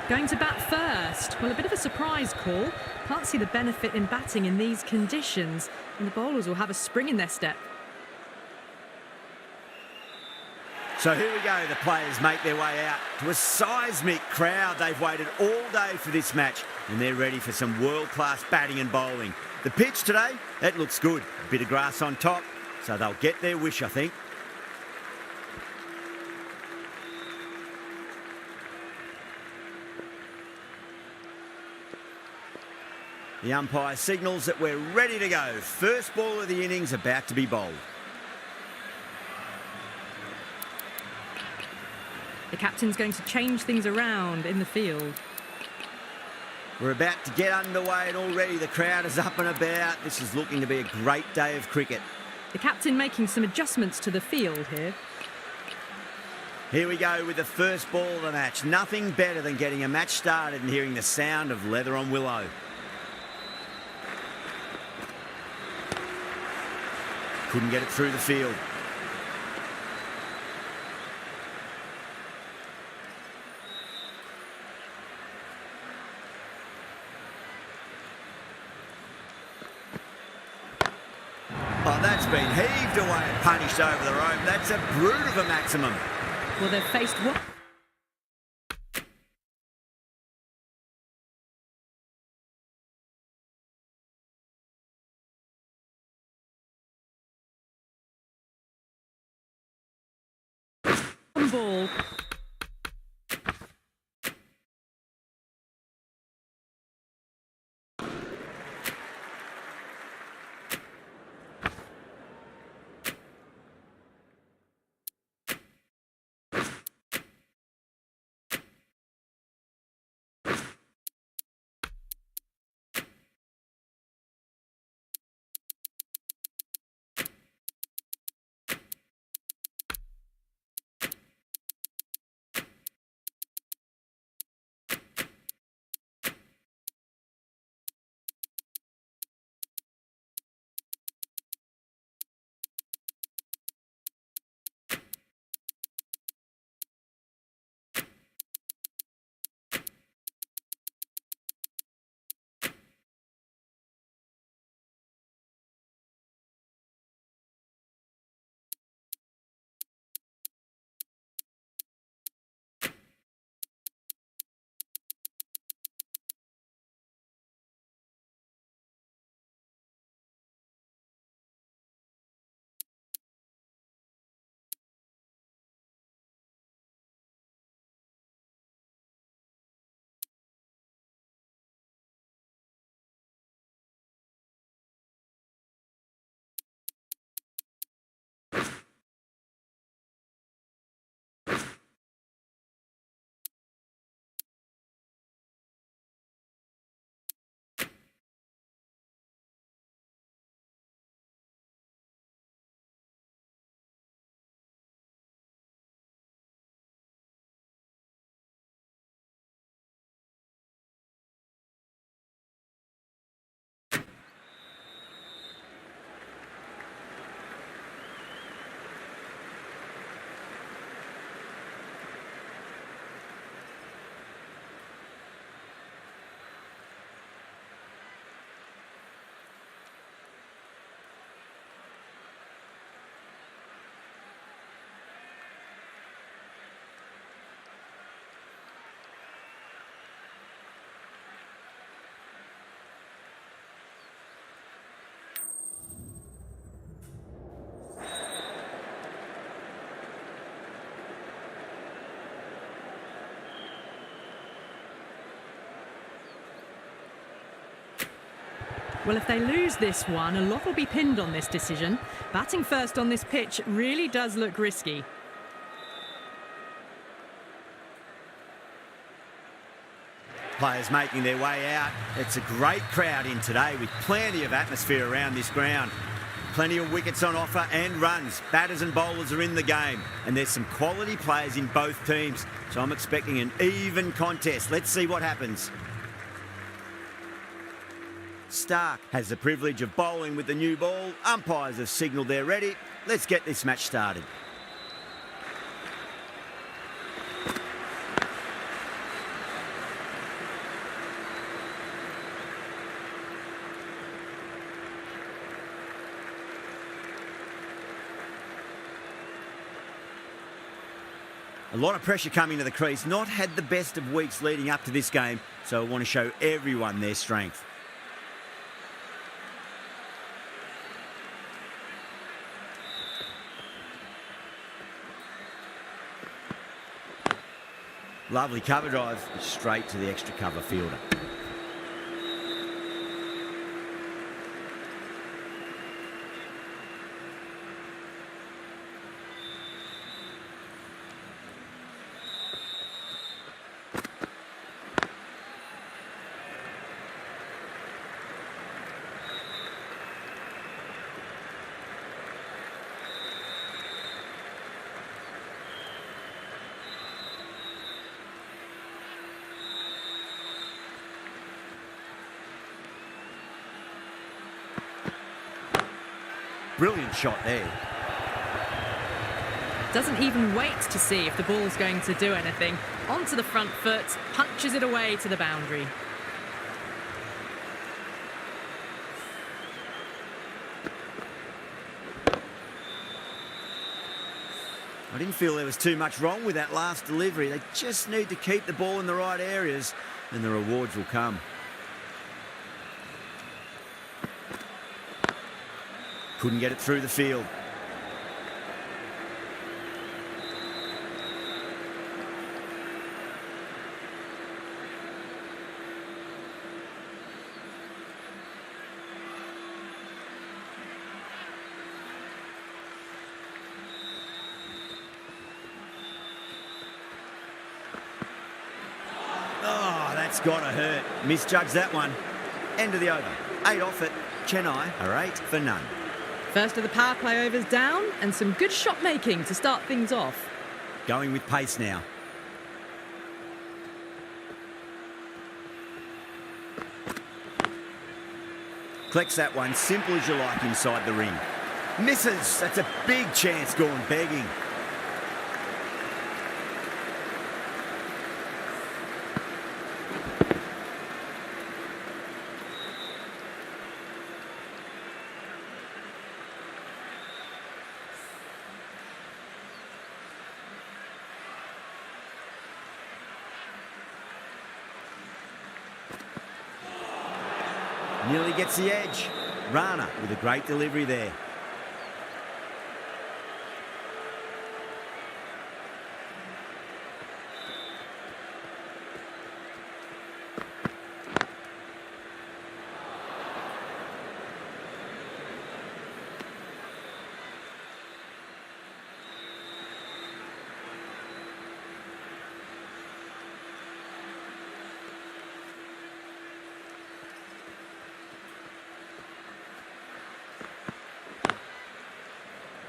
Going to bat first. Well, a bit of a surprise call. Can't see the benefit in batting in these conditions. And the bowlers will have a spring in their step. So here we go, the players make their way out to a seismic crowd. They've waited all day for this match and they're ready for some world-class batting and bowling. The pitch today, that looks good. A bit of grass on top, so they'll get their wish, I think. The umpire signals that we're ready to go. First ball of the innings about to be bowled. The captain's going to change things around in the field. We're about to get underway and already the crowd is up and about. This is looking to be a great day of cricket. The captain making some adjustments to the field here. Here we go with the first ball of the match. Nothing better than getting a match started and hearing the sound of leather on willow. Couldn't get it through the field. Oh, that's been heaved away and punished over the rope. That's a brute of a maximum. Well, they've faced what? Ball. Well, if they lose this one, a lot will be pinned on this decision. Batting first on this pitch really does look risky. Players making their way out. It's a great crowd in today with plenty of atmosphere around this ground. Plenty of wickets on offer and runs. Batters and bowlers are in the game. And there's some quality players in both teams. So I'm expecting an even contest. Let's see what happens. Stark has the privilege of bowling with the new ball. Umpires have signalled they're ready. Let's get this match started. A lot of pressure coming to the crease. Not had the best of weeks leading up to this game, so I want to show everyone their strength. Lovely cover drive, straight to the extra cover fielder. Brilliant shot there. Doesn't even wait to see if the ball's going to do anything. Onto the front foot, punches it away to the boundary. I didn't feel there was too much wrong with that last delivery. They just need to keep the ball in the right areas and the rewards will come. Couldn't get it through the field. Oh, that's got to hurt. Misjudged that one. End of the over. 8 off it. Chennai are 8 for none. First of the power play overs down, and some good shot making to start things off. Going with pace now. Collects that one, simple as you like inside the ring. Misses, that's a big chance gone begging. Nearly gets the edge. Rana with a great delivery there.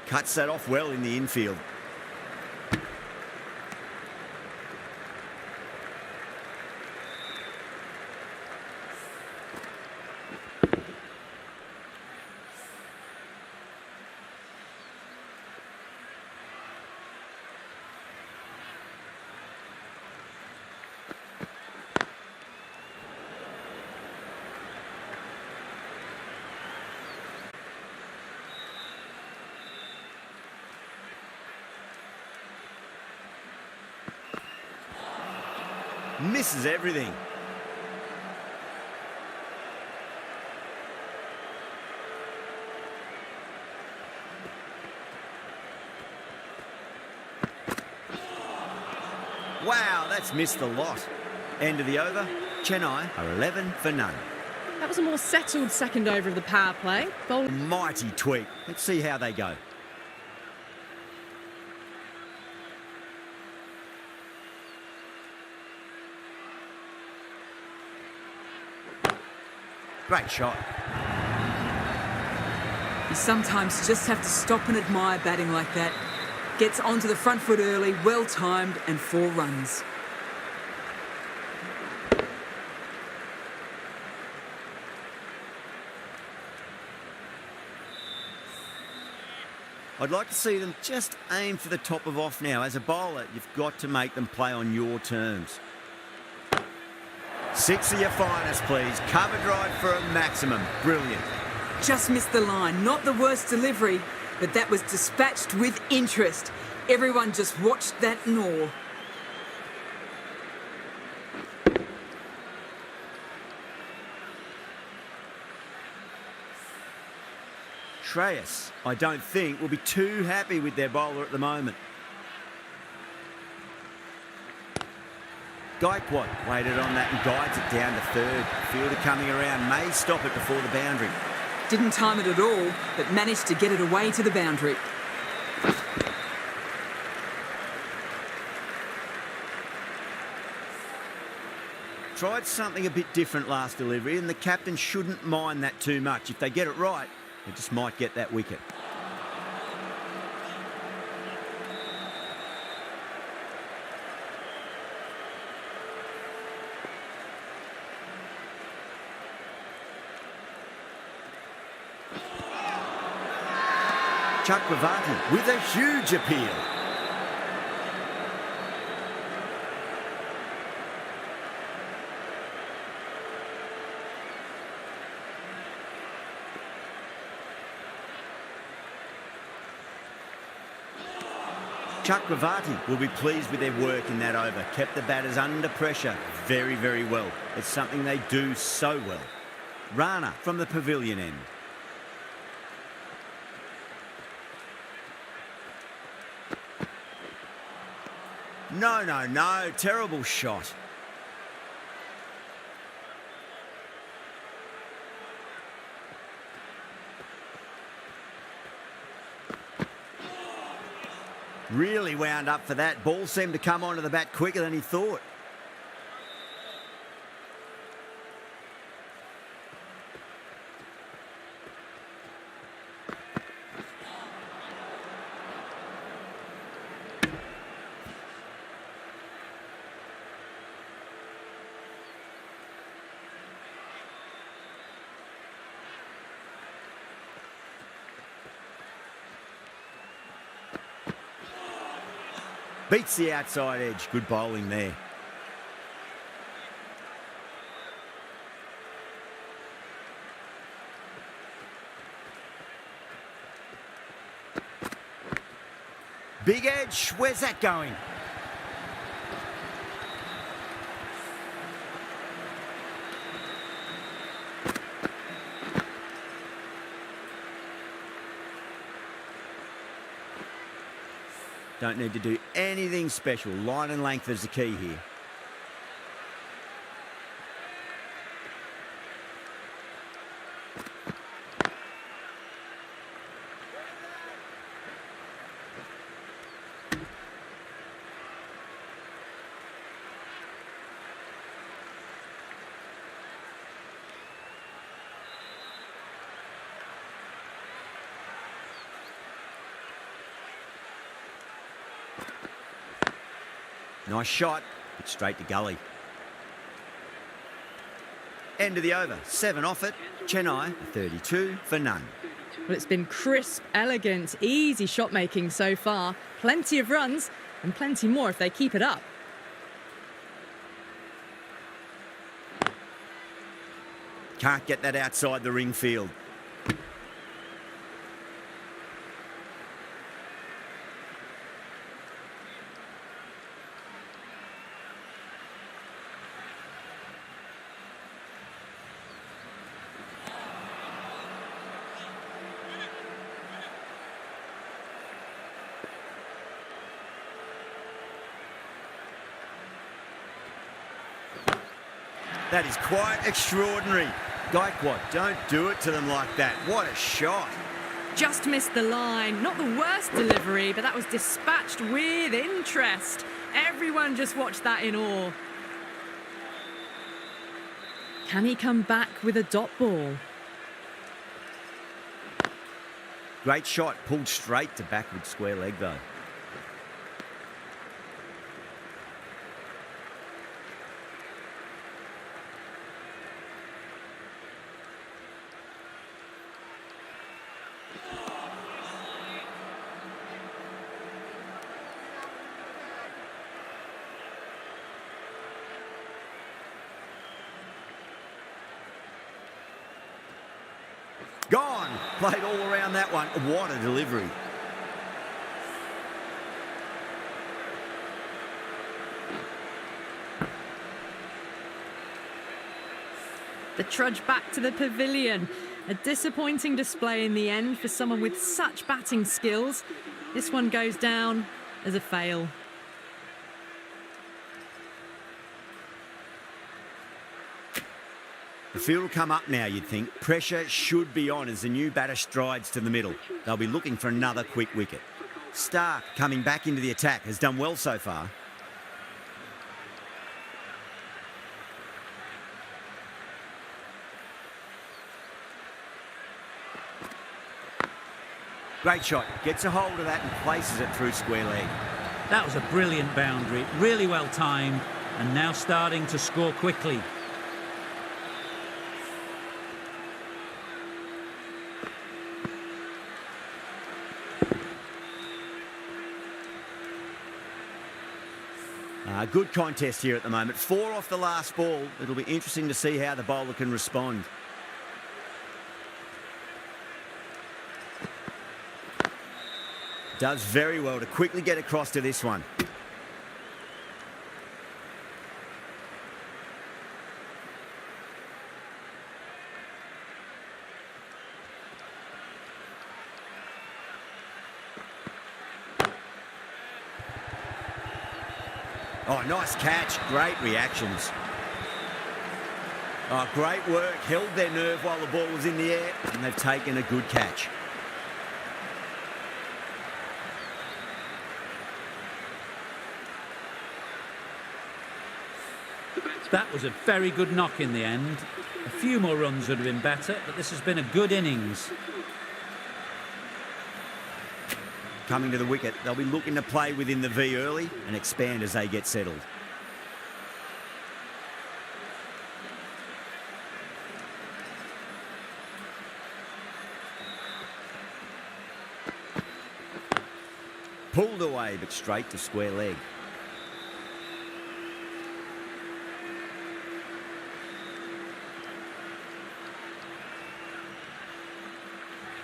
Cuts that off well in the infield. Misses everything. Wow, that's missed a lot. End of the over. Chennai are 11 for none. That was a more settled second over of the power play. Mighty tweak. Let's see how they go. Great shot. You sometimes just have to stop and admire batting like that. Gets onto the front foot early, well timed, and 4 runs. I'd like to see them just aim for the top of off now. As a bowler, you've got to make them play on your terms. 6 of your finest, please. Cover drive for a maximum. Brilliant. Just missed the line. Not the worst delivery, but that was dispatched with interest. Everyone just watched that in awe. Shreyas, I don't think, will be too happy with their bowler at the moment. Gaikwad waited on that and guides it down to third. Fielder coming around may stop it before the boundary. Didn't time it at all, but managed to get it away to the boundary. Tried something a bit different last delivery, and the captain shouldn't mind that too much. If they get it right, they just might get that wicket. Chakravarti with a huge appeal. Chakravarti will be pleased with their work in that over. Kept the batters under pressure very, very well. It's something they do so well. Rana from the pavilion end. No. Terrible shot. Really wound up for that. Ball seemed to come onto the bat quicker than he thought. Beats the outside edge. Good bowling there. Big edge. Where's that going? Don't need to do anything special. Line and length is the key here. Nice shot, but straight to gully. End of the over. 7 off it. Chennai, 32 for none. Well, it's been crisp, elegant, easy shot making so far. Plenty of runs and plenty more if they keep it up. Can't get that outside the ring field. That is quite extraordinary. Gaikwad, don't do it to them like that. What a shot. Just missed the line. Not the worst delivery, but that was dispatched with interest. Everyone just watched that in awe. Can he come back with a dot ball? Great shot, pulled straight to backward square leg though. Gone. Played all around that one. What a delivery. The trudge back to the pavilion. A disappointing display in the end for someone with such batting skills. This one goes down as a fail. The field will come up now, you'd think. Pressure should be on as the new batter strides to the middle. They'll be looking for another quick wicket. Stark, coming back into the attack, has done well so far. Great shot. Gets a hold of that and places it through square leg. That was a brilliant boundary, really well timed, and now starting to score quickly. Good contest here at the moment. 4 off the last ball. It'll be interesting to see how the bowler can respond. Does very well to quickly get across to this one. Oh, nice catch. Great reactions. Oh, great work. Held their nerve while the ball was in the air, and they've taken a good catch. That was a very good knock in the end. A few more runs would have been better, but this has been a good innings. Coming to the wicket, they'll be looking to play within the V early and expand as they get settled. Pulled away, but straight to square leg.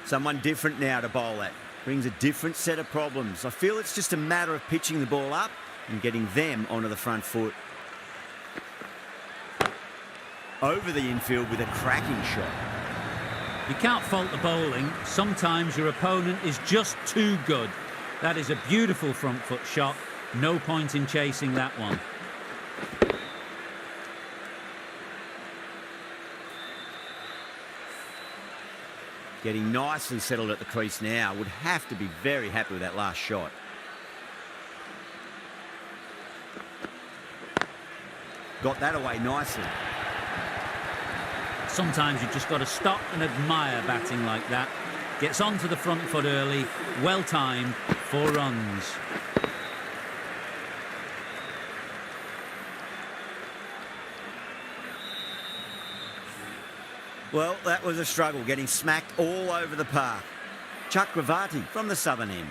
Someone different now to bowl at. Brings a different set of problems. I feel it's just a matter of pitching the ball up and getting them onto the front foot. Over the infield with a cracking shot. You can't fault the bowling. Sometimes your opponent is just too good. That is a beautiful front foot shot. No point in chasing that one. Getting nicely settled at the crease now. Would have to be very happy with that last shot. Got that away nicely. Sometimes you've just got to stop and admire batting like that. Gets onto the front foot early. Well timed. 4 runs. Well, that was a struggle, getting smacked all over the park. Chakravarti from the southern end.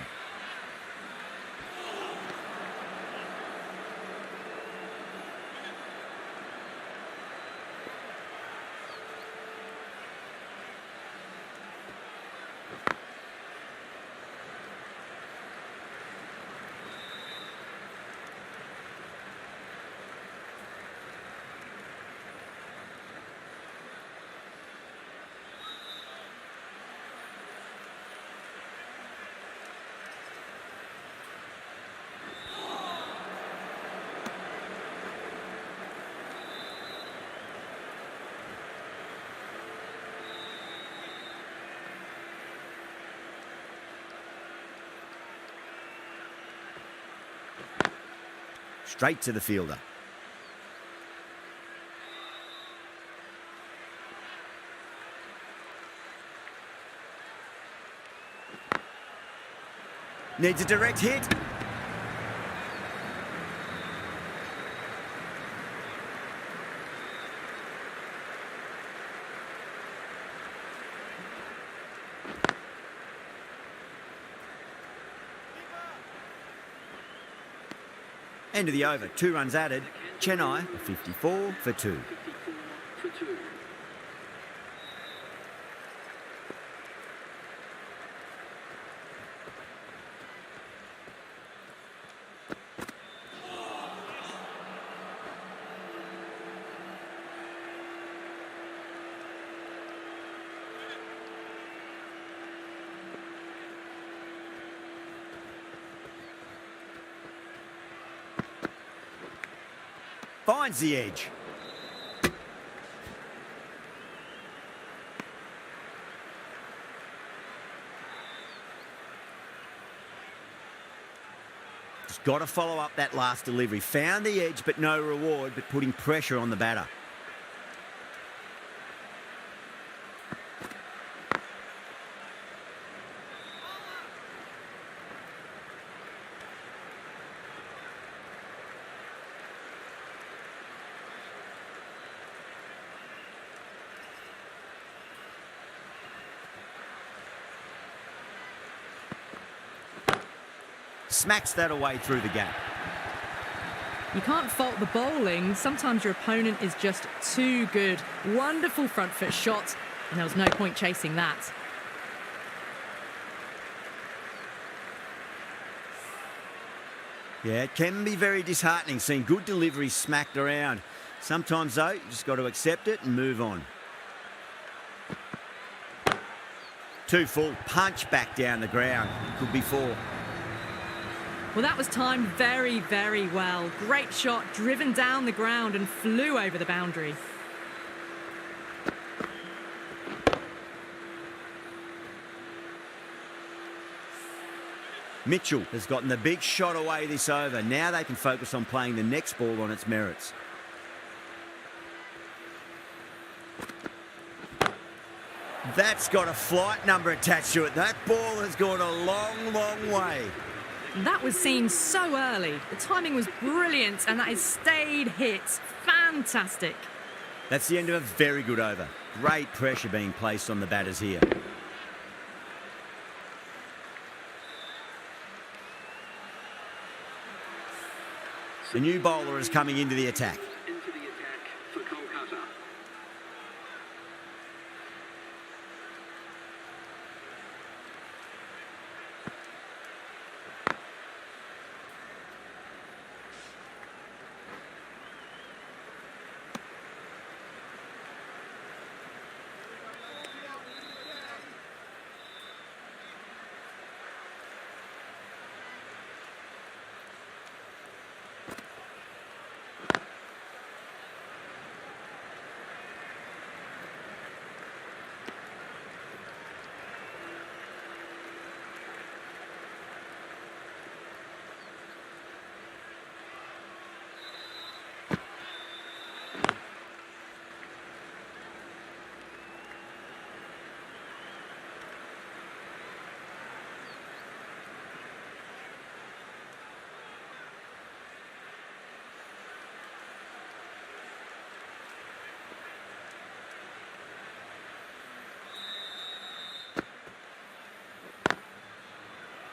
Straight to the fielder. Needs a direct hit. End of the over, 2 runs added. Chennai, 54 for 2. Finds the edge. Just got to follow up that last delivery. Found the edge, but no reward, but putting pressure on the batter. Smacks that away through the gap. You can't fault the bowling. Sometimes your opponent is just too good. Wonderful front foot shot, and there was no point chasing that. Yeah, it can be very disheartening seeing good deliveries smacked around. Sometimes, though, you just got to accept it and move on. 2 full, punch back down the ground. Could be 4. Well, that was timed very, very well. Great shot, driven down the ground and flew over the boundary. Mitchell has gotten the big shot away this over. Now they can focus on playing the next ball on its merits. That's got a flight number attached to it. That ball has gone a long, long way. That was seen so early. The timing was brilliant, and that is stayed hit. Fantastic. That's the end of a very good over. Great pressure being placed on the batters here. The new bowler is coming into the attack. Into the attack for Kolkata.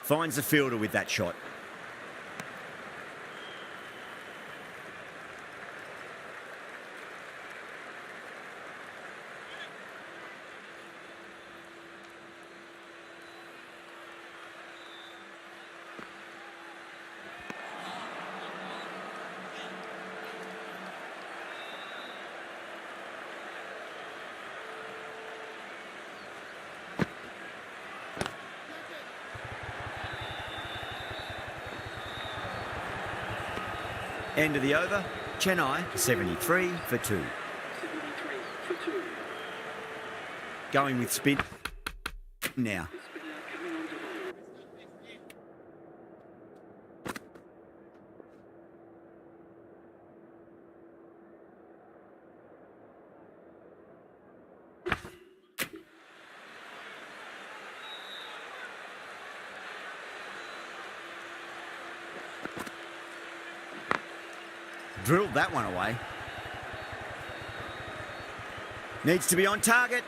Finds the fielder with that shot. End of the over. Chennai 73 for 2. 73 for 2. Going with spin now. Spinner coming on to bowl. Drilled that one away. Needs to be on target.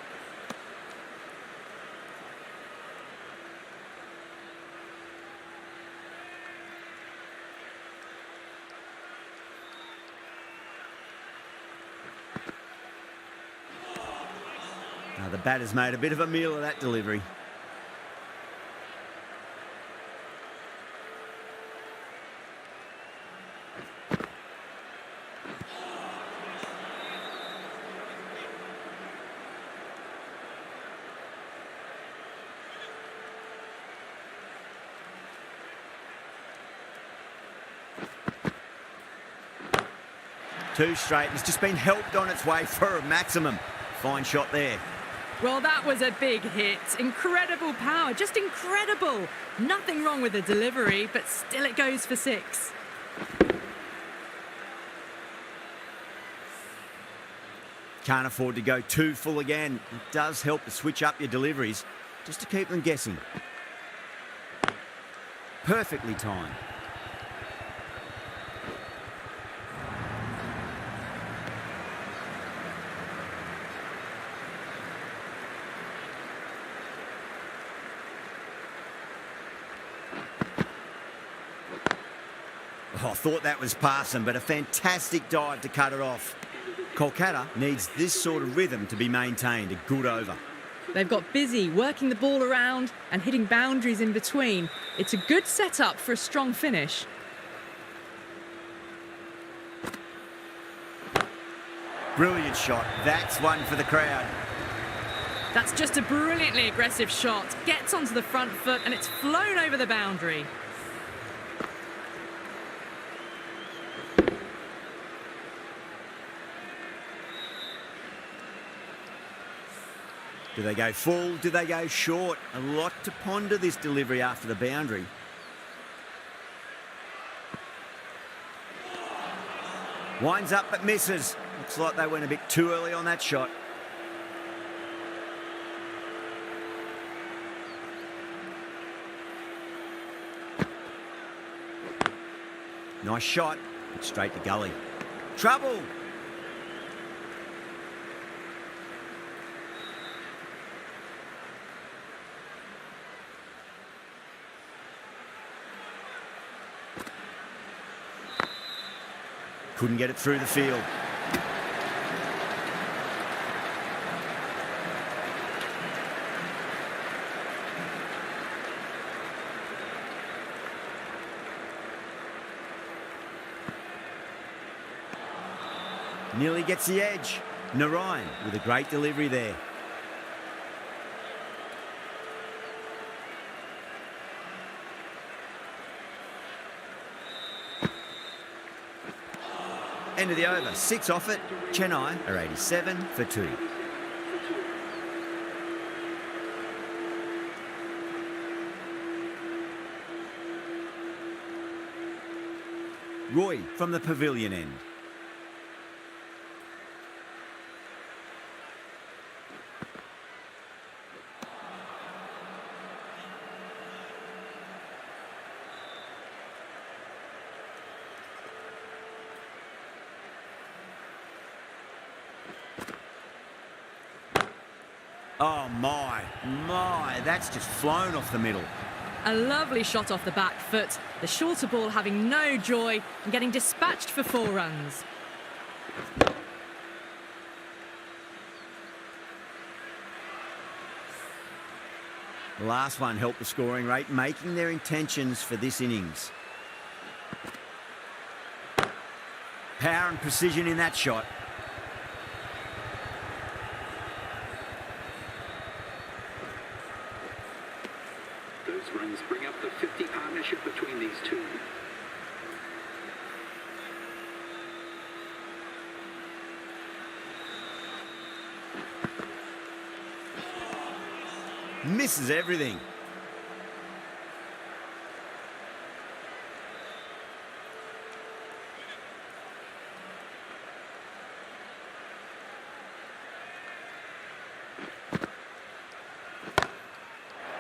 Now the batter's made a bit of a meal of that delivery. Two straight. It's just been helped on its way for a maximum. Fine shot there. Well, that was a big hit. Incredible power, just incredible. Nothing wrong with the delivery, but still it goes for 6. Can't afford to go too full again. It does help to switch up your deliveries, just to keep them guessing. Perfectly timed. Oh, I thought that was passing, but a fantastic dive to cut it off. Kolkata needs this sort of rhythm to be maintained. A good over. They've got busy working the ball around and hitting boundaries in between. It's a good setup for a strong finish. Brilliant shot. That's one for the crowd. That's just a brilliantly aggressive shot. Gets onto the front foot and it's flown over the boundary. Do they go full? Do they go short? A lot to ponder this delivery after the boundary. Winds up but misses. Looks like they went a bit too early on that shot. Nice shot. Straight to gully. Trouble! Couldn't get it through the field. Nearly gets the edge. Narayan with a great delivery there. End of the over. 6 off it. Chennai are 87 for 2. Roy from the pavilion end. Oh my, that's just flown off the middle. A lovely shot off the back foot. The shorter ball having no joy and getting dispatched for 4 runs. The last one helped the scoring rate, making their intentions for this innings. Power and precision in that shot. Those runs bring up the 50 partnership between these two. Misses everything.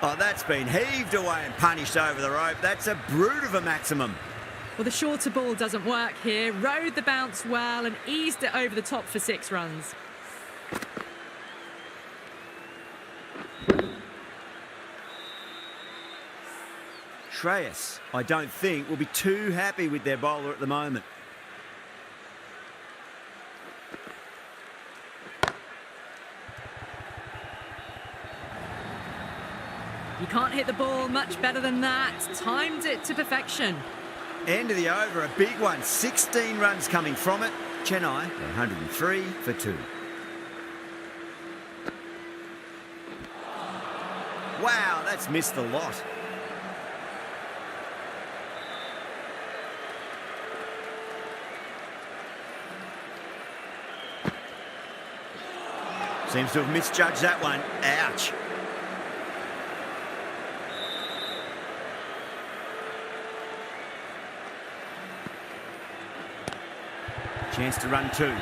Oh, that's been heaved away and punished over the rope. That's a brute of a maximum. Well, the shorter ball doesn't work here. Rode the bounce well and eased it over the top for 6 runs. Shreyas, I don't think, will be too happy with their bowler at the moment. You can't hit the ball much better than that. Timed it to perfection. End of the over, a big one. 16 runs coming from it. Chennai, 103 for 2. Wow, that's missed the lot. Seems to have misjudged that one. Ouch. Chance to run two.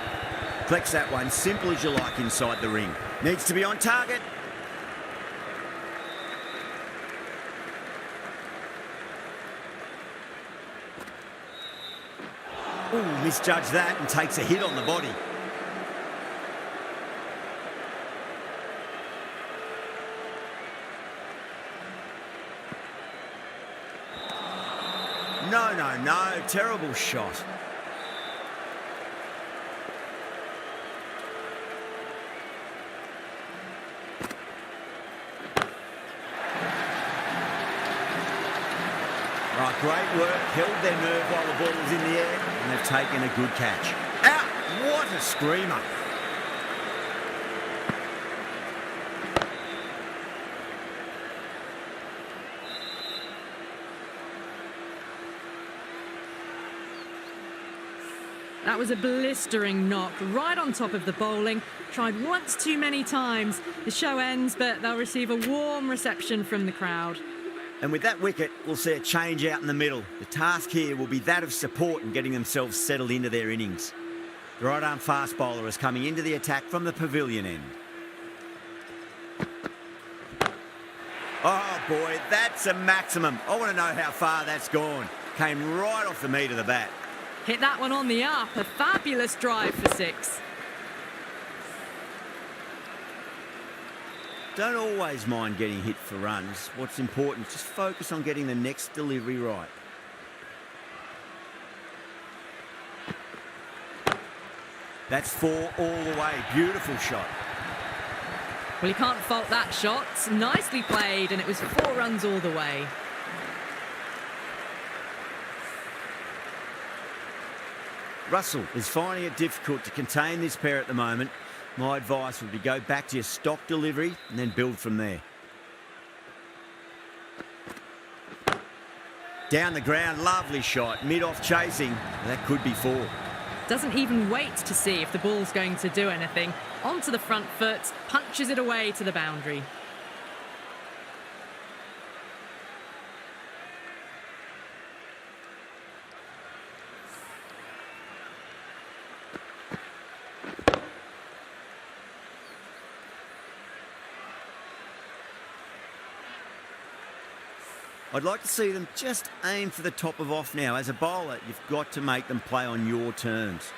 Collects that one, simple as you like inside the ring. Needs to be on target. Ooh, misjudged that and takes a hit on the body. No, terrible shot. Oh, great work, held their nerve while the ball was in the air, and they've taken a good catch. Out! What a screamer! That was a blistering knock right on top of the bowling. Tried once too many times. The show ends, but they'll receive a warm reception from the crowd. And with that wicket, we'll see a change out in the middle. The task here will be that of support and getting themselves settled into their innings. The right-arm fast bowler is coming into the attack from the pavilion end. Oh boy, that's a maximum. I want to know how far that's gone. Came right off the meat of the bat. Hit that one on the up. A fabulous drive for six. Don't always mind getting hit for runs. What's important is just focus on getting the next delivery right. That's four all the way. Beautiful shot. Well, you can't fault that shot. Nicely played, and it was 4 runs all the way. Russell is finding it difficult to contain this pair at the moment. My advice would be go back to your stock delivery and then build from there. Down the ground, lovely shot. Mid-off chasing. That could be 4. Doesn't even wait to see if the ball's going to do anything. Onto the front foot, punches it away to the boundary. I'd like to see them just aim for the top of off now. As a bowler, you've got to make them play on your terms.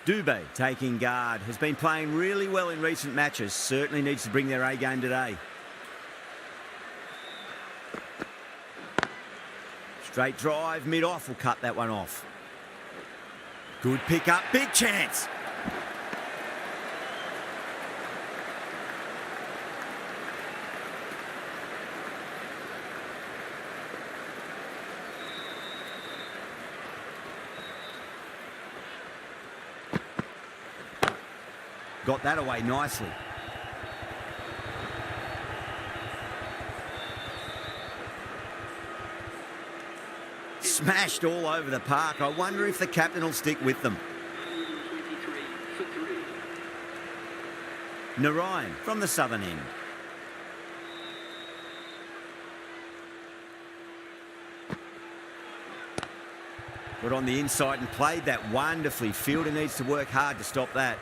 Dubé, taking guard, has been playing really well in recent matches. Certainly needs to bring their A game today. Straight drive, mid-off will cut that one off. Good pick up, big chance. Got that away nicely. Smashed all over the park. I wonder if the captain will stick with them. 23 for 3. Narayan from the southern end. Got on the inside and played that wonderfully. Fielder needs to work hard to stop that.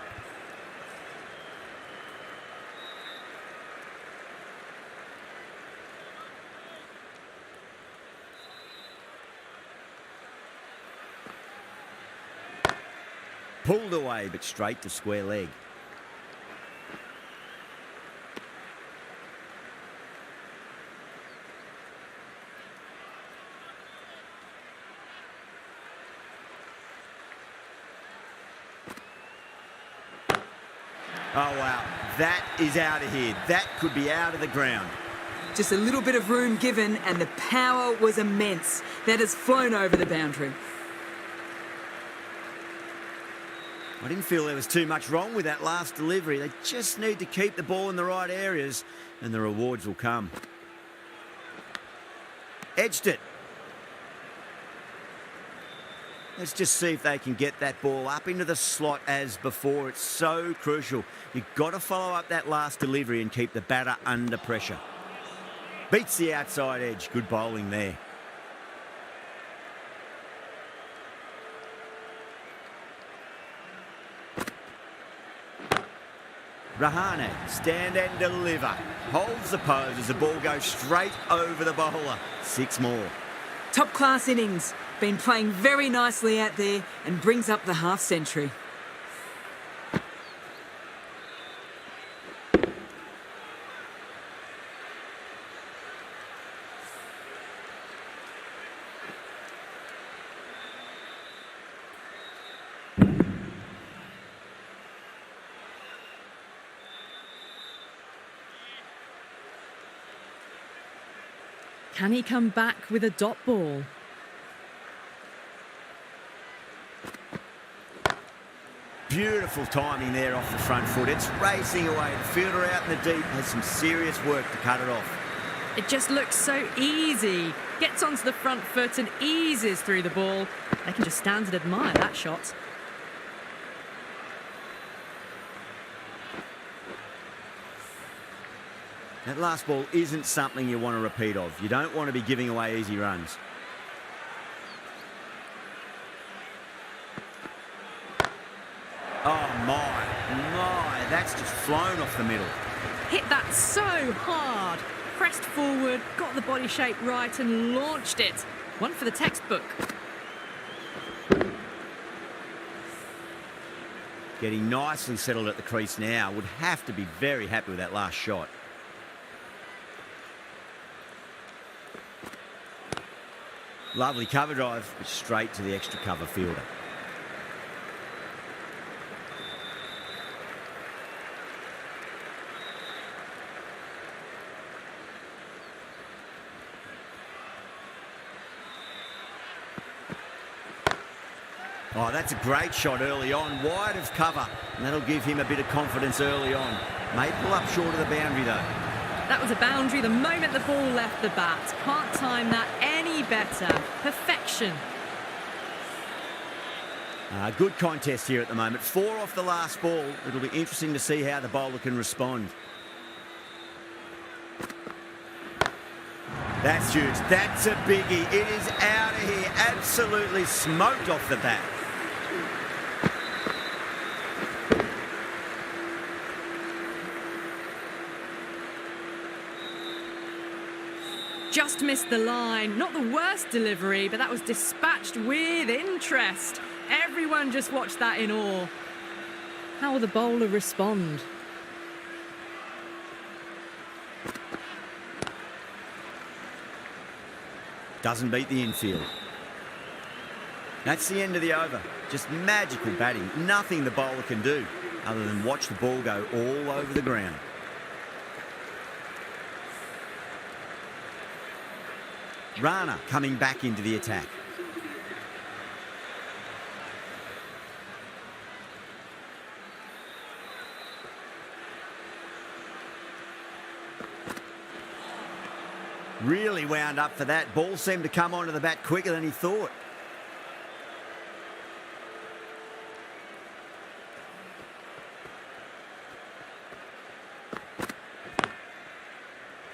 Pulled away, but straight to square leg. Oh, wow. That is out of here. That could be out of the ground. Just a little bit of room given, and the power was immense. That has flown over the boundary. I didn't feel there was too much wrong with that last delivery. They just need to keep the ball in the right areas and the rewards will come. Edged it. Let's just see if they can get that ball up into the slot as before. It's so crucial. You've got to follow up that last delivery and keep the batter under pressure. Beats the outside edge. Good bowling there. Rahane, stand and deliver. Holds the pose as the ball goes straight over the bowler. 6 more. Top class innings. Been playing very nicely out there and brings up the half century. Can he come back with a dot ball? Beautiful timing there off the front foot. It's racing away. The fielder out in the deep has some serious work to cut it off. It just looks so easy. Gets onto the front foot and eases through the ball. They can just stand and admire that shot. That last ball isn't something you want to repeat of. You don't want to be giving away easy runs. Oh my, that's just flown off the middle. Hit that so hard. Pressed forward, got the body shape right and launched it. One for the textbook. Getting nicely settled at the crease now. Would have to be very happy with that last shot. Lovely cover drive, but straight to the extra cover fielder. Oh, that's a great shot early on, wide of cover, and that'll give him a bit of confidence early on. May pull up short of the boundary though. That was a boundary the moment the ball left the bat. Can't time that any better. Perfection. Good contest here at the moment. 4 off the last ball. It'll be interesting to see how the bowler can respond. That's huge. That's a biggie. It is out of here. Absolutely smoked off the bat. Just missed the line. Not the worst delivery, but that was dispatched with interest. Everyone just watched that in awe. How will the bowler respond? Doesn't beat the infield. That's the end of the over. Just magical batting. Nothing the bowler can do other than watch the ball go all over the ground. Rana coming back into the attack. Really wound up for that. Ball seemed to come onto the bat quicker than he thought.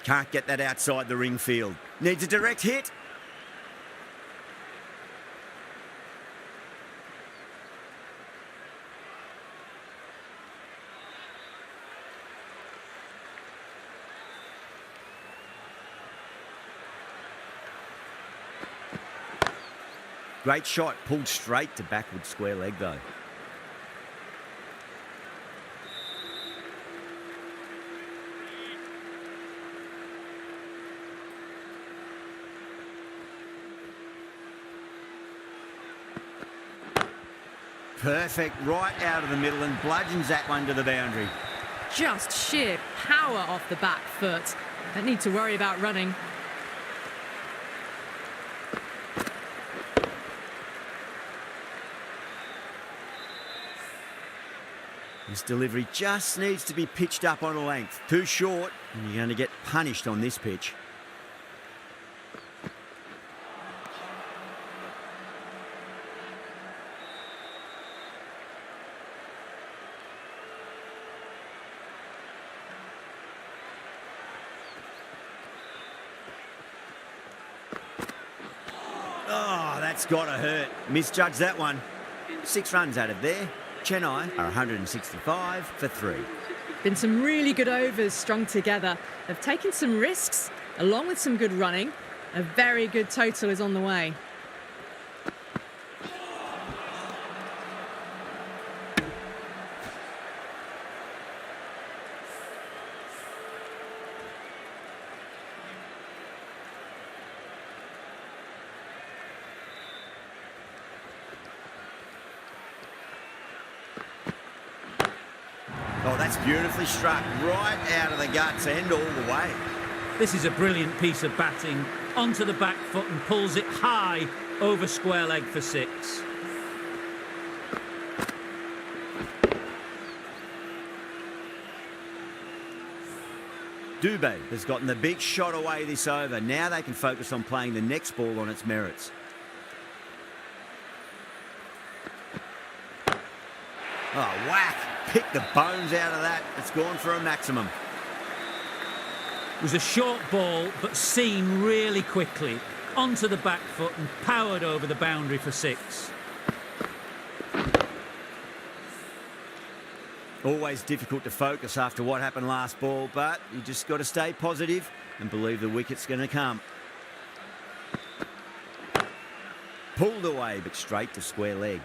Can't get that outside the ring field. Needs a direct hit. Great shot, pulled straight to backward square leg though. Perfect, right out of the middle and bludgeons that one to the boundary. Just sheer power off the back foot. Don't need to worry about running. This delivery just needs to be pitched up on a length. Too short, and you're going to get punished on this pitch. Oh, that's got to hurt. Misjudged that one. 6 runs out of there. Chennai are 165 for 3. Been some really good overs strung together. They've taken some risks, along with some good running. A very good total is on the way. Oh, that's beautifully struck. Right out of the guts and all the way. This is a brilliant piece of batting. Onto the back foot and pulls it high over square leg for 6. Dubé has gotten the big shot away this over. Now they can focus on playing the next ball on its merits. Oh, whack. Pick the bones out of that. It's gone for a maximum. It was a short ball, but seen really quickly. Onto the back foot and powered over the boundary for 6. Always difficult to focus after what happened last ball, but you just got to stay positive and believe the wicket's going to come. Pulled away, but straight to square leg.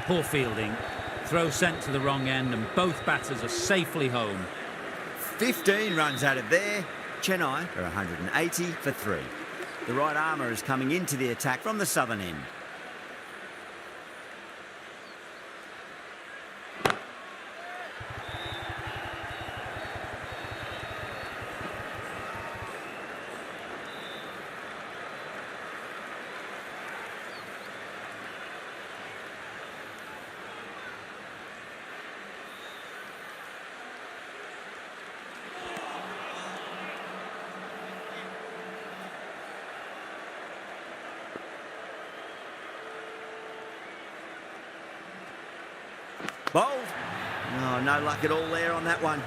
Poor fielding. Throw sent to the wrong end and both batters are safely home. 15 runs out of there. Chennai are 180 for 3. The right armour is coming into the attack from the southern end. Bowled. Oh, no luck at all there on that one.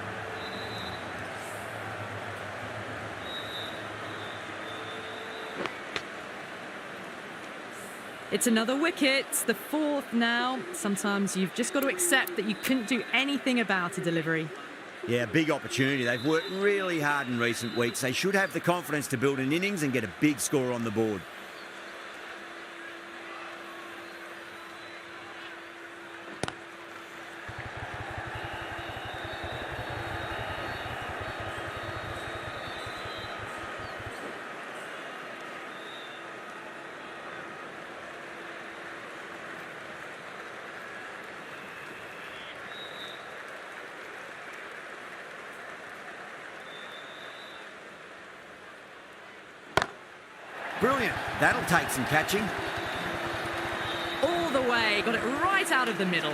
It's another wicket, the 4th now. Sometimes you've just got to accept that you couldn't do anything about a delivery. Yeah, big opportunity. They've worked really hard in recent weeks. They should have the confidence to build an innings and get a big score on the board. Brilliant. That'll take some catching. All the way, got it right out of the middle.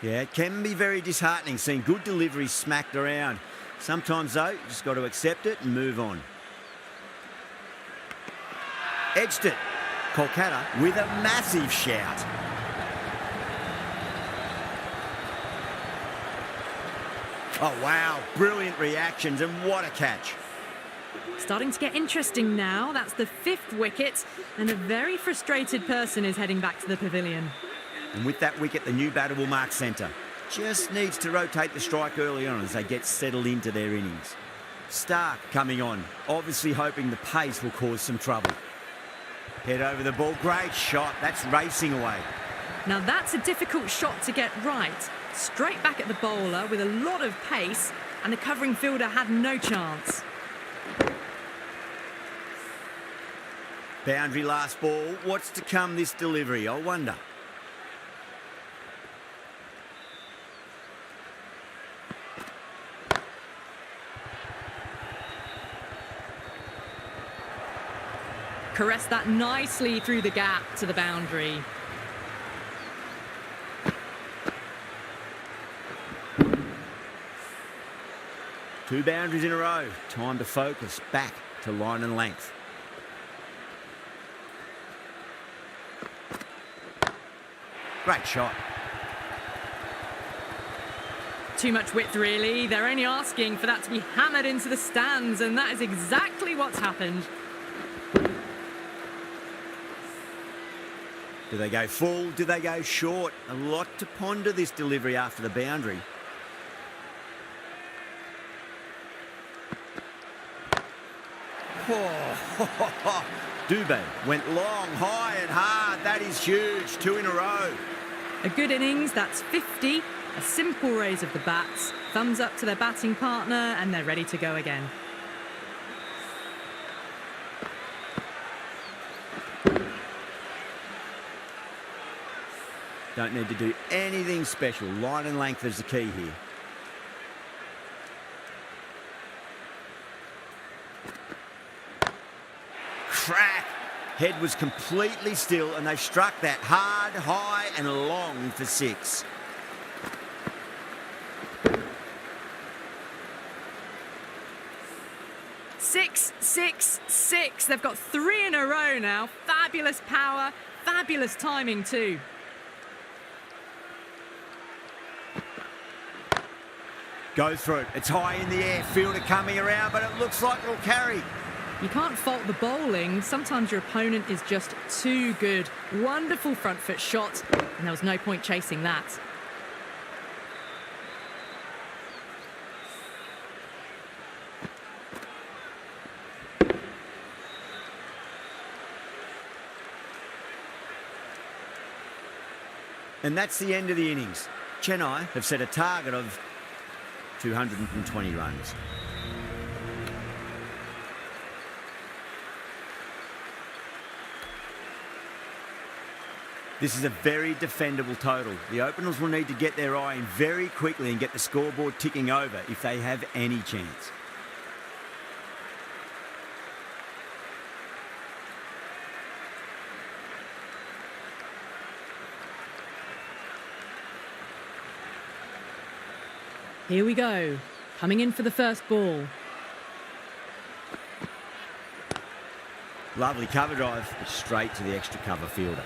Yeah, it can be very disheartening seeing good deliveries smacked around. Sometimes, though, you just got to accept it and move on. Edged it. Kolkata with a massive shout. Oh, wow. Brilliant reactions and what a catch. Starting to get interesting now. That's the 5th wicket, and a very frustrated person is heading back to the pavilion. And with that wicket, the new batter will mark centre. Just needs to rotate the strike early on as they get settled into their innings. Stark coming on, obviously hoping the pace will cause some trouble. Head over the ball, great shot, that's racing away. Now that's a difficult shot to get right. Straight back at the bowler with a lot of pace, and the covering fielder had no chance. Boundary last ball, what's to come this delivery, I wonder. Caressed that nicely through the gap to the boundary. Two boundaries in a row. Time to focus back to line and length. Great shot. Too much width, really. They're only asking for that to be hammered into the stands, and that is exactly what's happened. Do they go full? Do they go short? A lot to ponder this delivery after the boundary. Oh, Dubé went long, high and hard. That is huge. 2 in a row. A good innings, that's 50. A simple raise of the bats. Thumbs up to their batting partner, and they're ready to go again. Don't need to do anything special. Line and length is the key here. Crack! Head was completely still, and they struck that hard, high and long for 6. Six, 6, 6. They've got 3 in a row now. Fabulous power, fabulous timing too. Go through it. It's high in the air. Fielder coming around, but it looks like it'll carry. You can't fault the bowling. Sometimes your opponent is just too good. Wonderful front foot shot, and there was no point chasing that. And that's the end of the innings. Chennai have set a target of 220 runs. This is a very defendable total. The openers will need to get their eye in very quickly and get the scoreboard ticking over if they have any chance. Here we go. Coming in for the first ball. Lovely cover drive, but straight to the extra cover fielder.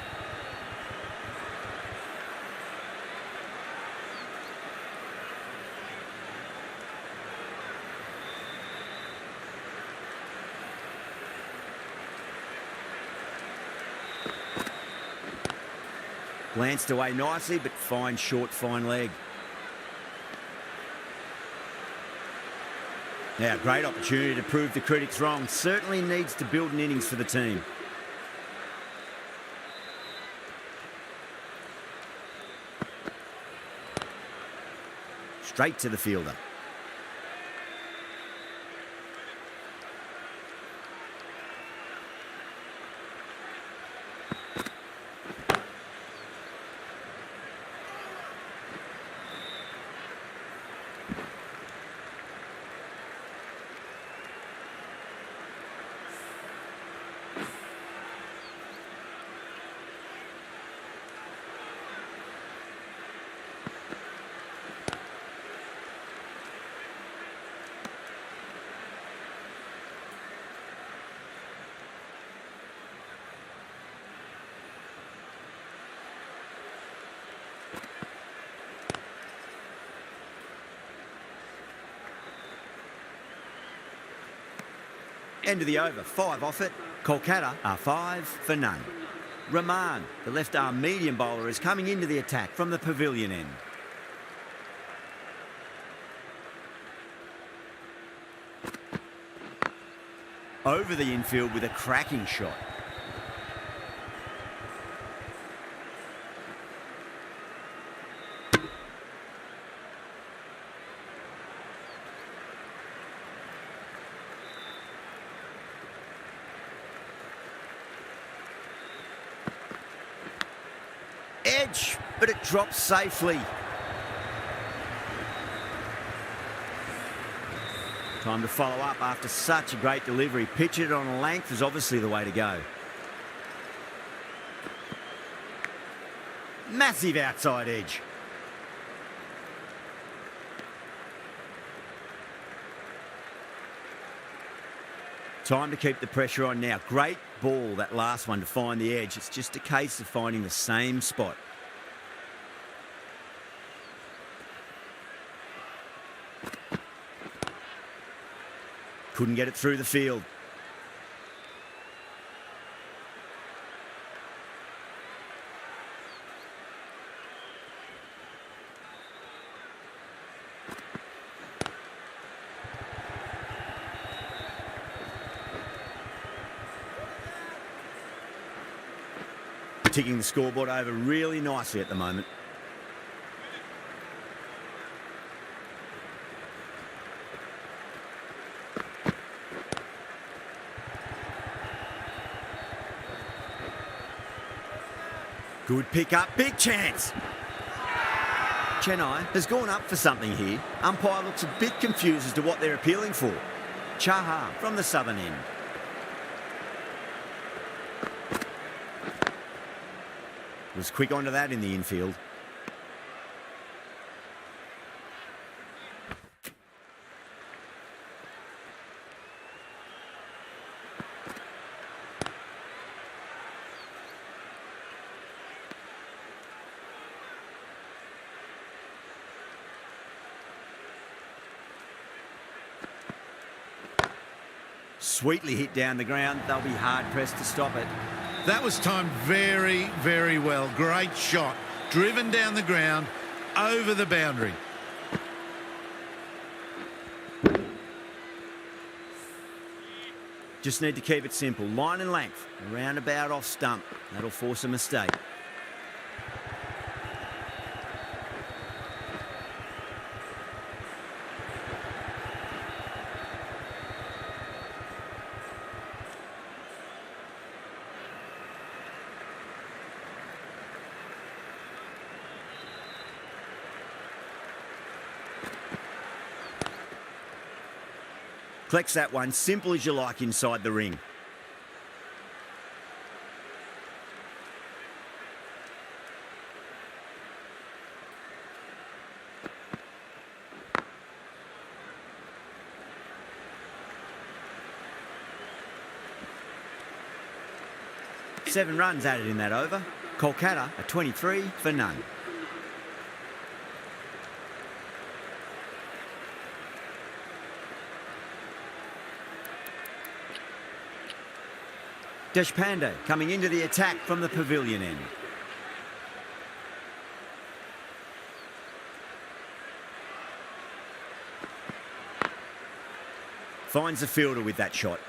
Glanced away nicely, but fine short, fine leg. Now, great opportunity to prove the critics wrong. Certainly needs to build an innings for the team. Straight to the fielder. End of the over, 5 off it. Kolkata are 5 for none. Rahman, the left-arm medium bowler, is coming into the attack from the pavilion end. Over the infield with a cracking shot. Edge, but it drops safely. Time to follow up after such a great delivery. Pitch it on a length is obviously the way to go. Massive outside edge. Time to keep the pressure on now. Great ball, that last one, to find the edge. It's just a case of finding the same spot. Couldn't get it through the field. Ticking the scoreboard over really nicely at the moment. Good pick up, big chance. Chennai has gone up for something here. Umpire looks a bit confused as to what they're appealing for. Chahar from the southern end. Was quick onto that in the infield. Sweetly hit down the ground. They'll be hard-pressed to stop it. That was timed very, very well. Great shot. Driven down the ground, over the boundary. Just need to keep it simple. Line and length. Around about off stump. That'll force a mistake. Collects that one, simple as you like inside the ring. Seven runs added in that over. Kolkata are 23 for none. Deshpande coming into the attack from the pavilion end. Finds the fielder with that shot.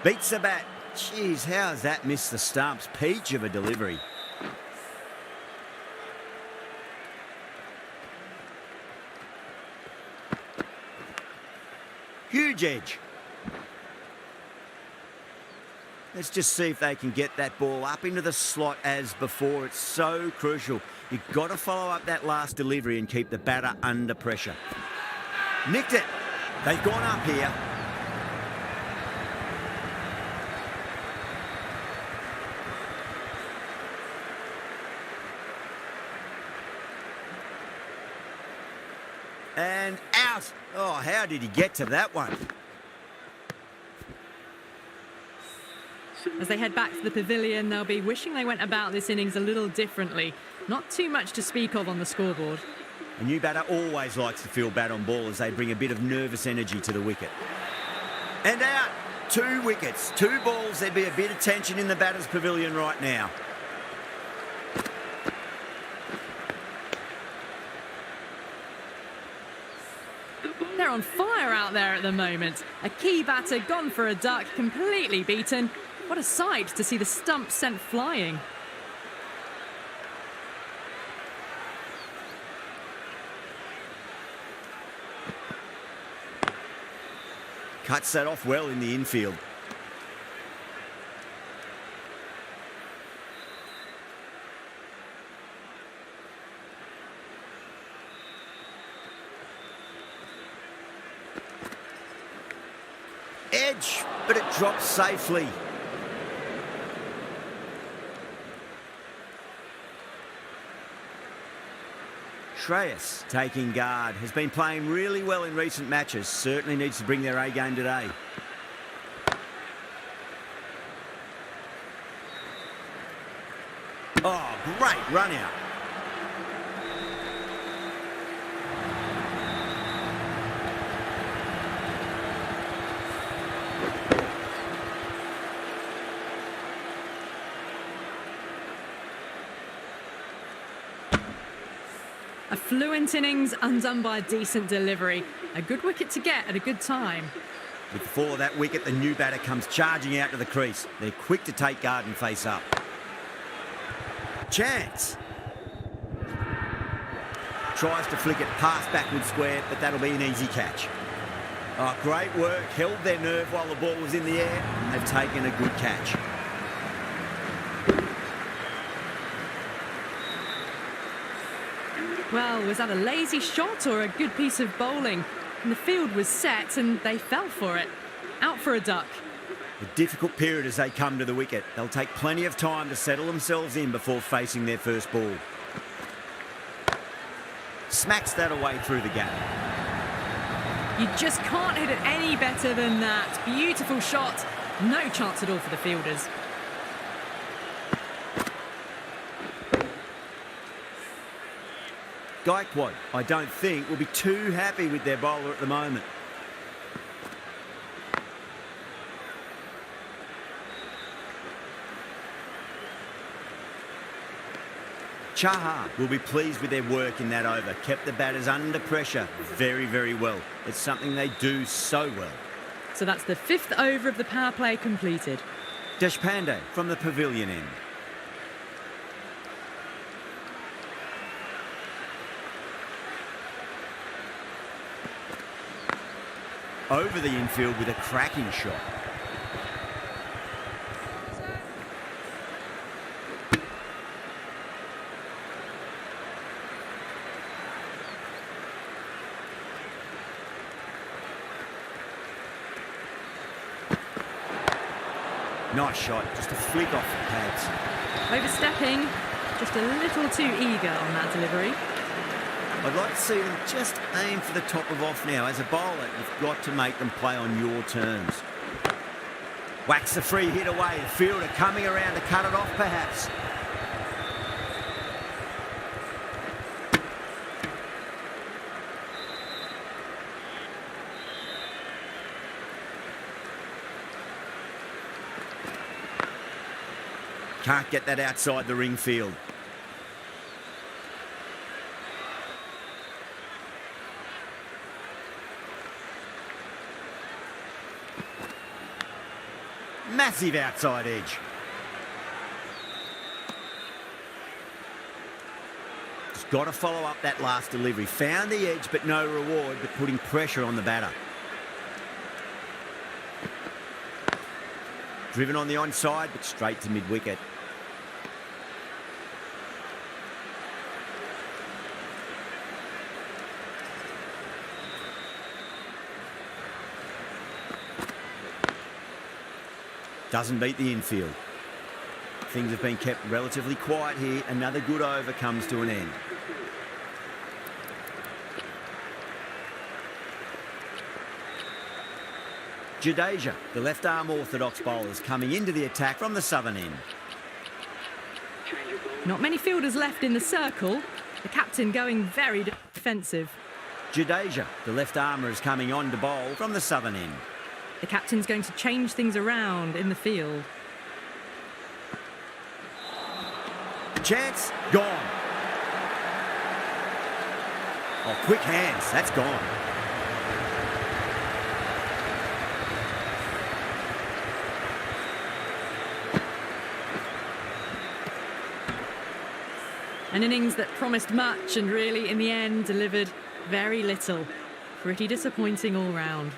Beats the bat. Jeez, how has that missed the stumps? Peach of a delivery. Huge edge. Let's just see if they can get that ball up into the slot as before. It's so crucial. You've got to follow up that last delivery and keep the batter under pressure. Nicked it. They've gone up here. And out. Oh, how did he get to that one? As they head back to the pavilion, they'll be wishing they went about this innings a little differently. Not too much to speak of on the scoreboard. A new batter always likes to feel bat on ball as they bring a bit of nervous energy to the wicket. And out. 2 wickets, 2 balls. There'd be a bit of tension in the batter's pavilion right now. They're on fire out there at the moment. A key batter gone for a duck, completely beaten. What a sight to see the stump sent flying. Cuts that off well in the infield. Edge, but it drops safely. Shreyas taking guard. Has been playing really well in recent matches. Certainly needs to bring their A game today. Oh, great run out. A fluent innings undone by a decent delivery. A good wicket to get at a good time. With the fall of that wicket, the new batter comes charging out to the crease. They're quick to take guard and face up. Chance. Tries to flick it past backward square, but that'll be an easy catch. Oh, great work. Held their nerve while the ball was in the air, and they've taken a good catch. Well, was that a lazy shot or a good piece of bowling? And the field was set and they fell for it. Out for a duck. A difficult period as they come to the wicket. They'll take plenty of time to settle themselves in before facing their first ball. Smacks that away through the gap. You just can't hit it any better than that. Beautiful shot. No chance at all for the fielders. Gaikwad, I don't think, will be too happy with their bowler at the moment. Chahar will be pleased with their work in that over. Kept the batters under pressure very, very well. It's something they do so well. So that's the 5th over of the power play completed. Deshpande from the pavilion end. Over the infield with a cracking shot. Nice shot, just a flick off the pads. Overstepping, just a little too eager on that delivery. I'd like to see them just aim for the top of off now. As a bowler, you've got to make them play on your terms. Whacks the free hit away. The fielder coming around to cut it off, perhaps. Can't get that outside the ring field. Massive outside edge. Just got to follow up that last delivery. Found the edge, but no reward, but putting pressure on the batter. Driven on the onside, but straight to mid-wicket. Doesn't beat the infield. Things have been kept relatively quiet here. Another good over comes to an end. Jadeja, the left-arm orthodox bowler, is coming into the attack from the southern end. Not many fielders left in the circle. The captain going very defensive. Jadeja, the left-armer, is coming on to bowl from the southern end. The captain's going to change things around in the field. Chance, gone. Oh, quick hands, that's gone. An innings that promised much and really, in the end, delivered very little. Pretty disappointing all round.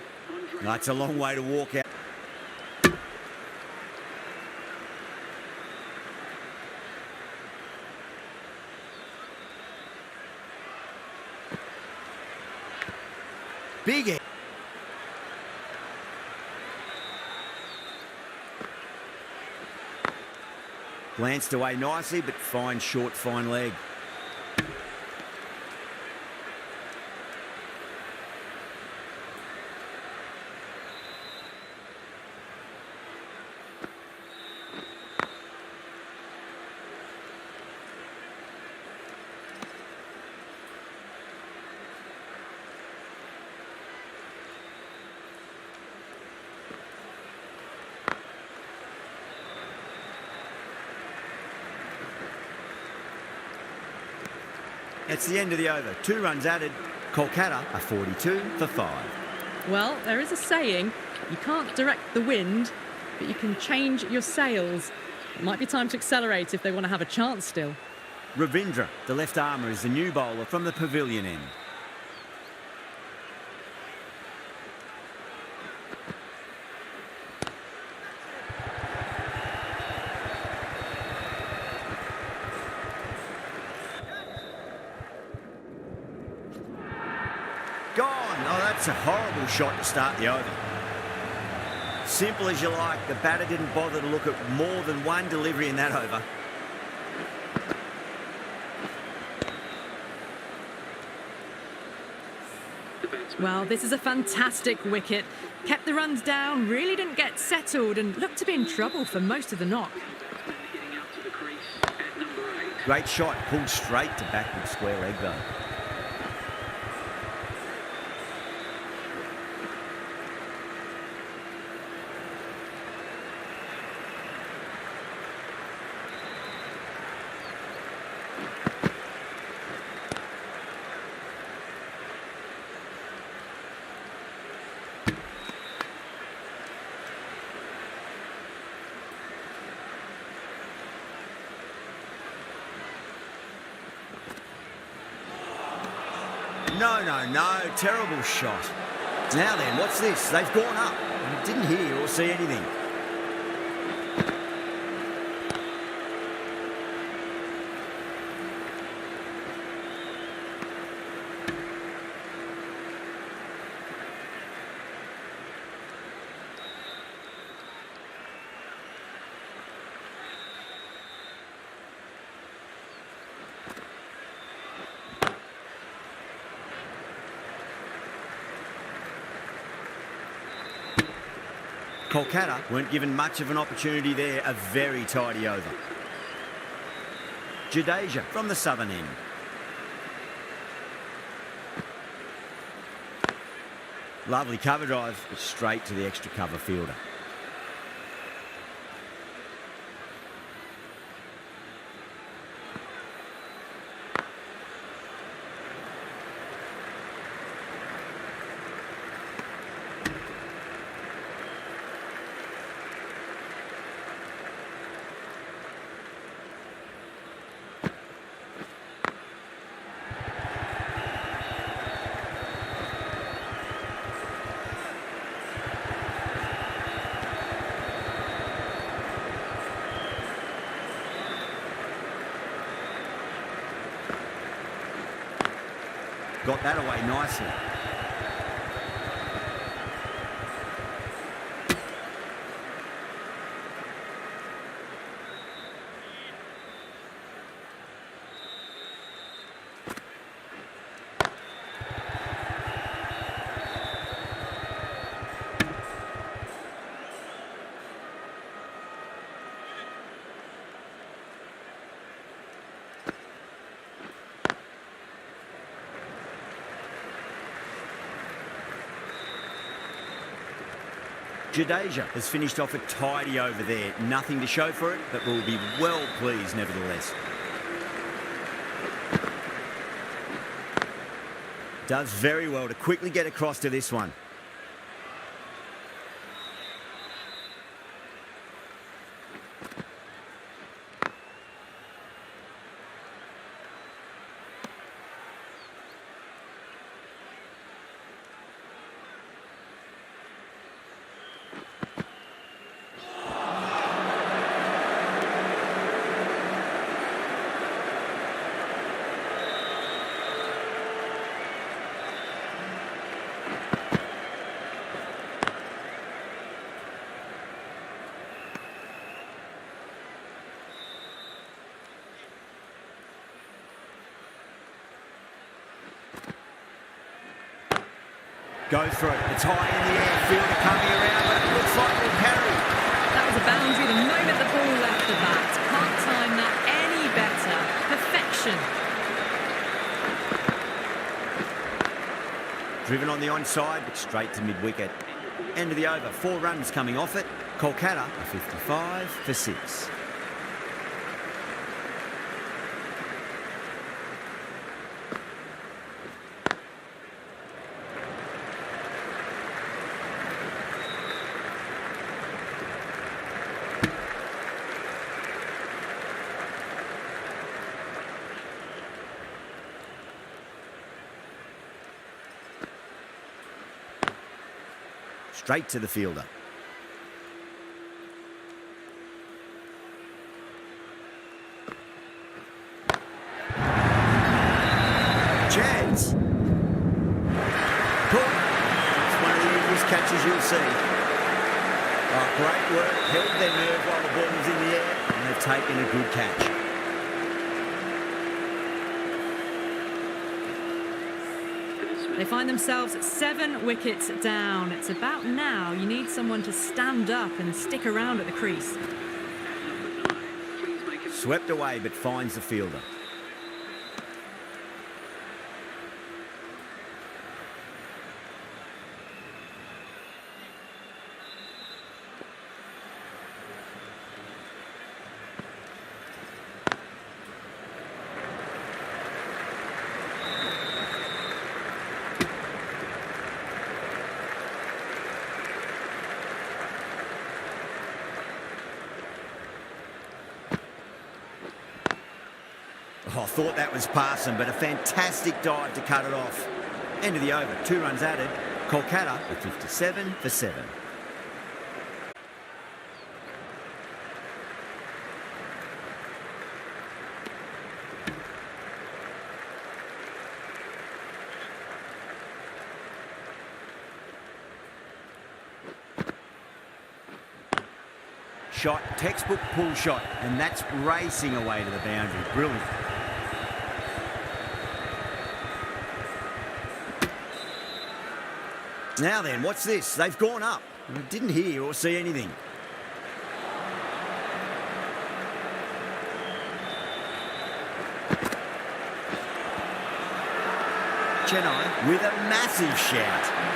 That's a long way to walk out. Big hit. Glanced away nicely, but fine short, fine leg. It's the end of the over. 2 runs added. Kolkata are 42 for 5. Well, there is a saying, you can't direct the wind, but you can change your sails. It might be time to accelerate if they want to have a chance still. Ravindra, the left armer, is the new bowler from the pavilion end. Gone. Oh, that's a horrible shot to start the over. Simple as you like, the batter didn't bother to look at more than one delivery in that over. Well, this is a fantastic wicket. Kept the runs down, really didn't get settled and looked to be in trouble for most of the knock. Great shot, pulled straight to backward square leg though. No, terrible shot. Now then, what's this? They've gone up. I didn't hear or see anything. Kolkata weren't given much of an opportunity there. A very tidy over. Jadeja from the southern end. Lovely cover drive, but straight to the extra cover fielder. Got that away nicely. Jadeja has finished off a tidy over there. Nothing to show for it, but will be well pleased nevertheless. Does very well to quickly get across to this one. Go for it. It's high in the air. Fielder coming around, but it looks like we'll carry. That was a boundary the moment the ball left the bat. Can't time that any better. Perfection. Driven on the onside, but straight to mid-wicket. End of the over. 4 runs coming off it. Kolkata, 55 for 6. Straight to the fielder. Chance. Cool. It's one of the easiest catches you'll see. Oh, great work. Held their nerve while the ball was in the air, and they've taken a good catch. They find themselves 7 wickets down. It's about now you need someone to stand up and stick around at the crease. Swept away, but finds the fielder. Oh, I thought that was passing, but a fantastic dive to cut it off. End of the over. 2 runs added. Kolkata with 57 for 7. Shot, textbook pull shot, and that's racing away to the boundary. Brilliant. Now then, what's this? They've gone up. I didn't hear or see anything. Chennai with a massive shout.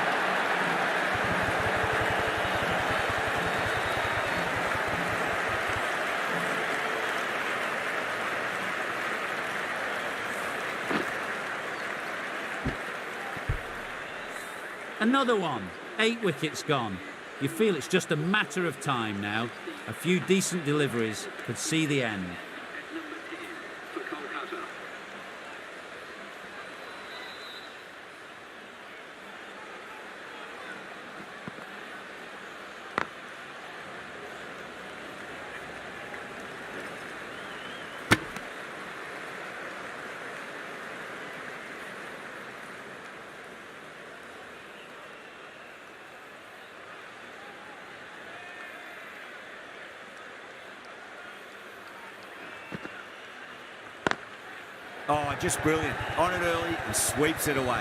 Another one. 8 wickets gone. You feel it's just a matter of time now. A few decent deliveries could see the end. For Kolkata. Oh, just brilliant. On it early and sweeps it away.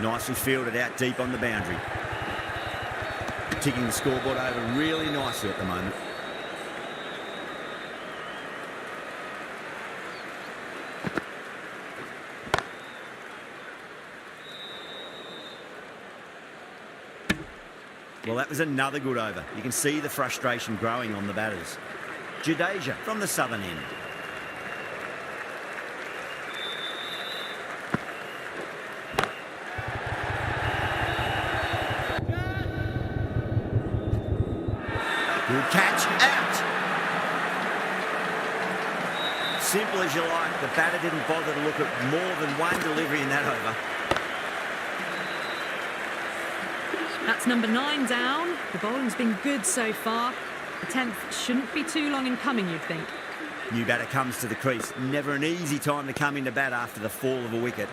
Nicely fielded out deep on the boundary. Ticking the scoreboard over really nicely at the moment. Well, that was another good over. You can see the frustration growing on the batters. Jadeja from the southern end. Good catch, out! Simple as you like, the batter didn't bother to look at more than one delivery in that over. That's number 9 down. The bowling's been good so far. The 10th shouldn't be too long in coming, you'd think. New batter comes to the crease. Never an easy time to come into bat after the fall of a wicket.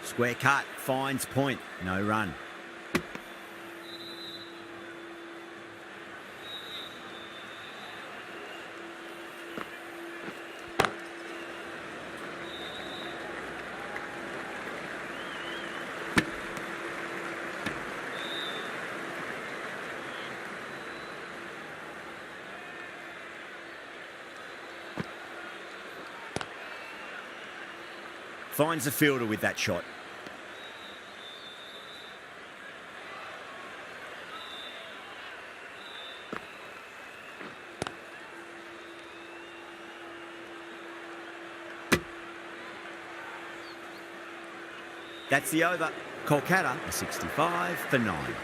Square cut, finds point, no run. Finds the fielder with that shot. That's the over. Kolkata, a 65 for 9.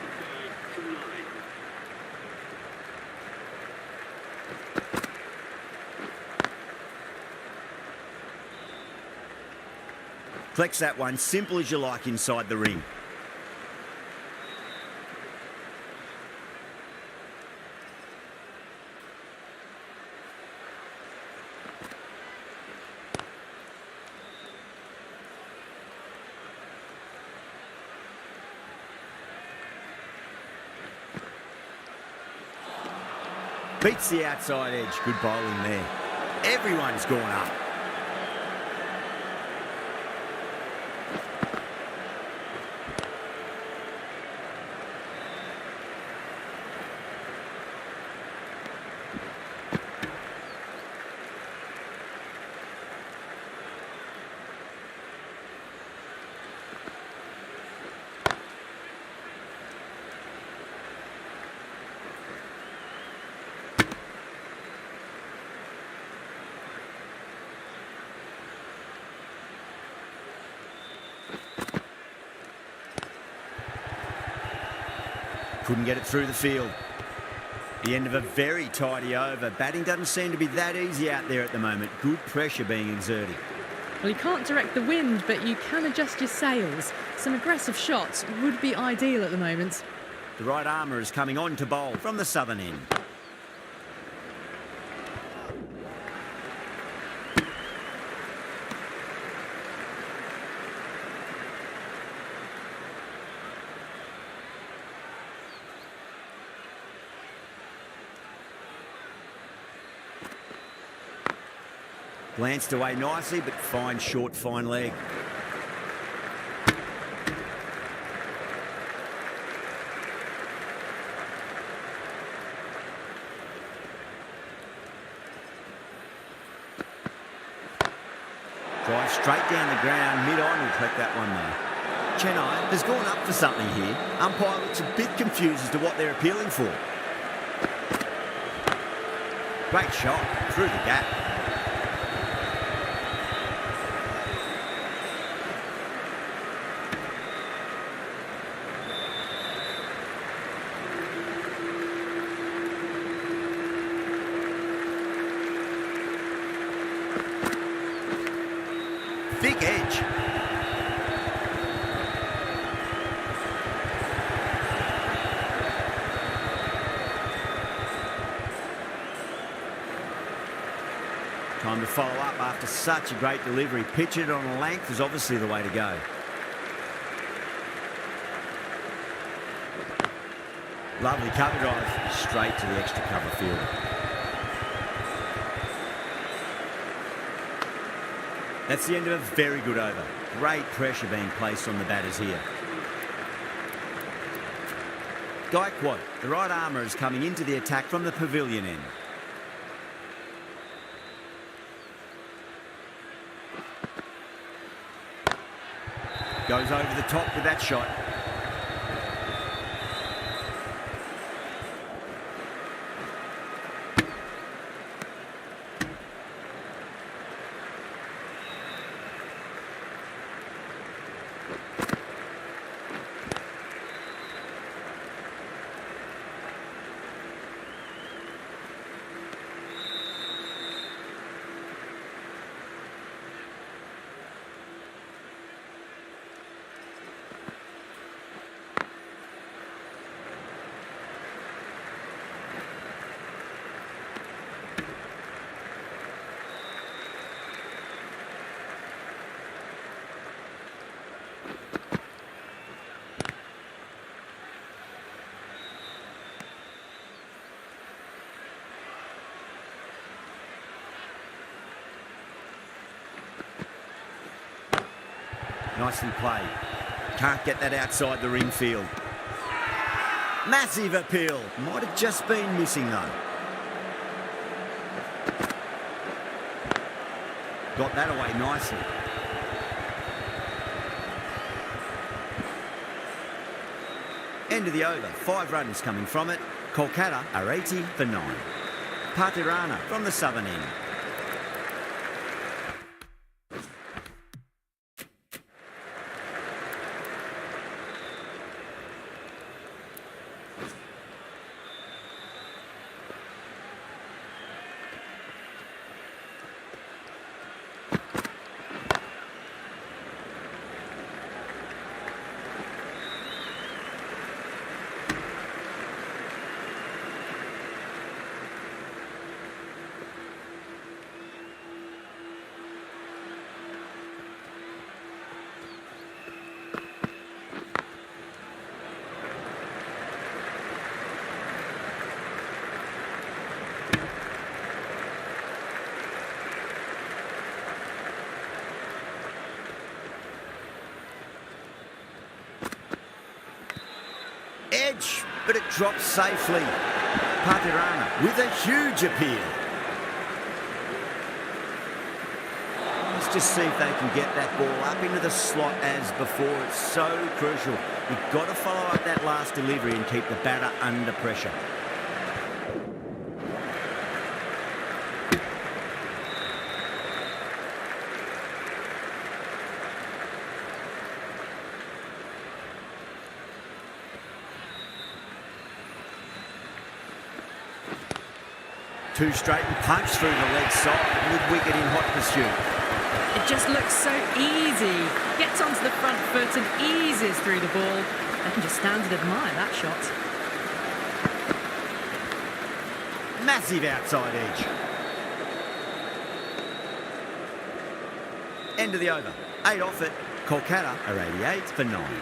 Flex that one, simple as you like inside the ring. Beats the outside edge. Good bowling there. Everyone's gone up. Couldn't get it through the field. The end of a very tidy over. Batting doesn't seem to be that easy out there at the moment. Good pressure being exerted. Well, you can't direct the wind, but you can adjust your sails. Some aggressive shots would be ideal at the moment. The right armour is coming on to bowl from the southern end. Glanced away nicely, but fine short, fine leg. Drive straight down the ground, mid-on will collect that one though. Chennai has gone up for something here. Umpire looks a bit confused as to what they're appealing for. Great shot, through the gap. Thick edge. Time to follow up after such a great delivery. Pitch it on a length is obviously the way to go. Lovely cover drive, straight to the extra cover field. That's the end of a very good over. Great pressure being placed on the batters here. Gaikwad, the right armour, is coming into the attack from the pavilion end. Goes over the top with that shot. Nicely played. Can't get that outside the ring field. Massive appeal. Might have just been missing though. Got that away nicely. End of the over. 5 runs coming from it. Kolkata are 80 for 9. Patirana from the southern end. Edge, but it drops safely. Patirana with a huge appeal. Let's just see if they can get that ball up into the slot as before. It's so crucial. You've got to follow up that last delivery and keep the batter under pressure. Two straight and punch through the leg side with wicket in hot pursuit. It just looks so easy. Gets onto the front foot and eases through the ball. I can just stand and admire that shot. Massive outside edge. End of the over. 8 off it. Kolkata are 88 for 9.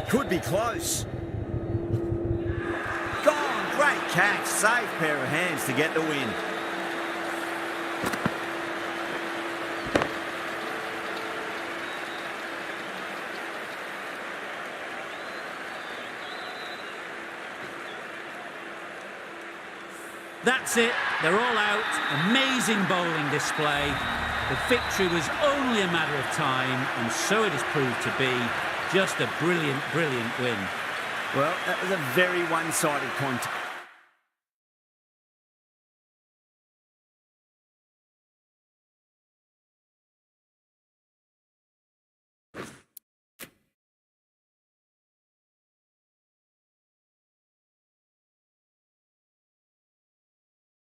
Could be close. Gone. Great catch. Safe pair of hands to get the win. That's it. They're all out. Amazing bowling display. The victory was only a matter of time, and so it has proved to be. Just a brilliant, brilliant win. Well, that was a very one-sided contest.